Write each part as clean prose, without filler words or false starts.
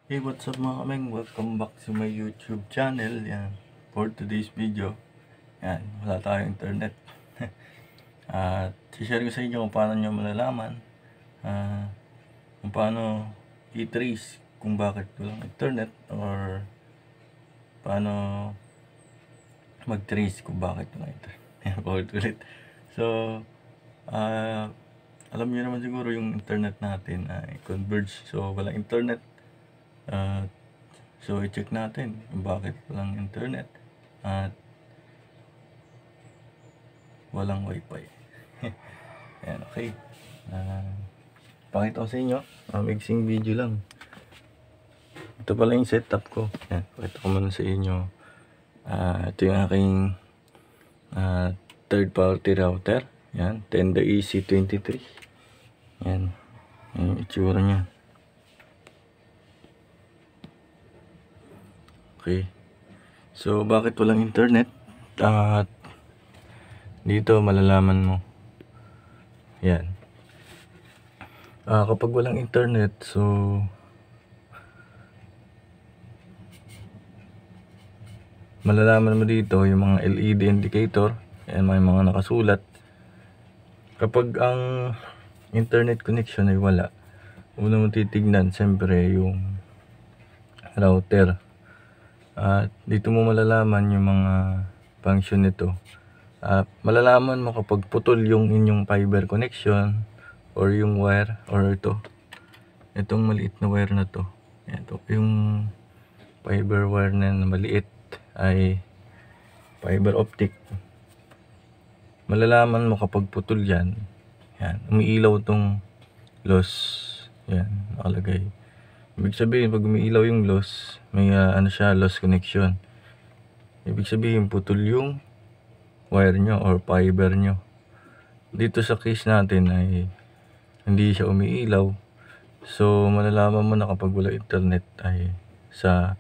Hey, what's up mga kameng? Welcome back to my YouTube channel. Yan. For today's video, yan, wala tayong internet. At share ko sa inyo kung paano nyo malalaman kung paano i-trace kung bakit walang internet, or paano mag-trace kung bakit walang internet. Yan, ulit. So, alam niyo naman siguro yung internet natin ay converge. So, walang internet. So, i-check natin kung bakit walang internet at walang wifi. Yan, okay. Pakita ko sa inyo. Mixing video lang. Ito pala yung setup ko. Yan, pakita ko muna sa inyo. Ito yung aking third party router. Yan, Tenda EC23. Yan, yung itsura niya. Okay. So, bakit walang internet? At dito malalaman mo. Yan. Kapag walang internet, so malalaman mo dito yung mga LED indicator. Yan, may mga nakasulat. Kapag ang internet connection ay wala, una mo titignan siyempre yung router. At dito mo malalaman yung mga function nito. Malalaman mo kapag putol yung inyong fiber connection or yung wire, or itong maliit na wire na to. Ito yung fiber wire na maliit ay fiber optic. Malalaman mo kapag putol yan. Yan, umiilaw tong loss. Yan, nakalagay. Ibig sabihin, pag umiilaw yung loss, may loss connection. Ibig sabihin, putol yung wire nyo or fiber nyo. Dito sa case natin ay hindi siya umiilaw. So, malalaman mo na kapag wala internet ay sa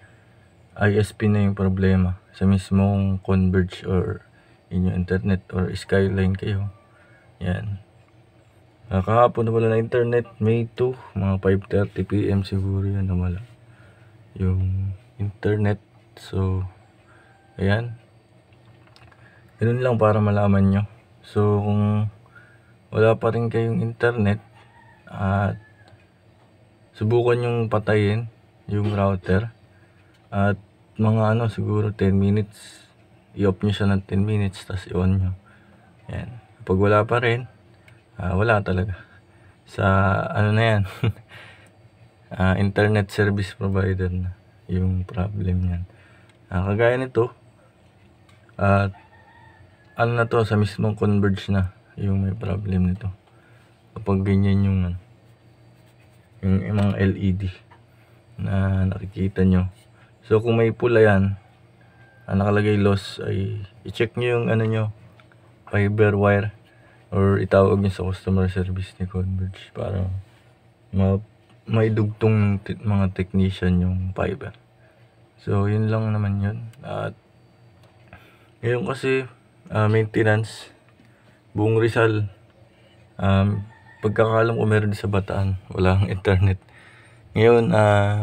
ISP na yung problema. Sa mismong Converge or inyong internet or Skyline kayo. Yan. Kahapon na wala na internet, May 2, mga 5:30 PM siguro yun na wala yung internet. So, ayan. Ganun lang para malaman nyo. So, kung wala pa rin kayong internet, at subukan yung patayin yung router. At mga siguro 10 minutes, i-off nyo siya ng 10 minutes, tapos i-on nyo. Ayan. Kapag wala pa rin, wala talaga. Sa na yan, internet service provider na yung problem yan. Kagaya nito, na to, sa mismong Converge na yung may problem nito. Kapag ganyan yung mga LED na nakikita nyo. So kung may pula yan, nakalagay loss, ay i-check nyo yung nyo, fiber wire, or itawag nyo sa customer service ni Converge para may dugtong mga technician yung fiber. So yun lang naman yun. At ngayon kasi maintenance buong Rizal, pagkakalam ko meron sa Bataan walang internet. Ngayon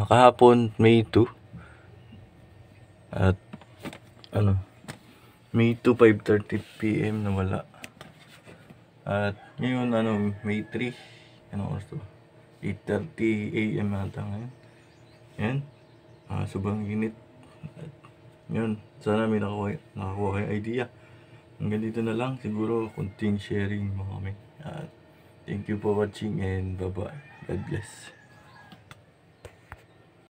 kahapon May 2 at May 2, 5:30 PM na wala. At ngayon May 3, oras to? 8:30 AM ata ngayon. Yan, sobrang init. At yun, sana may nakakuha kayong idea. Hanggang dito na lang, siguro konting sharing mo kami. At thank you for watching and bye bye. God bless.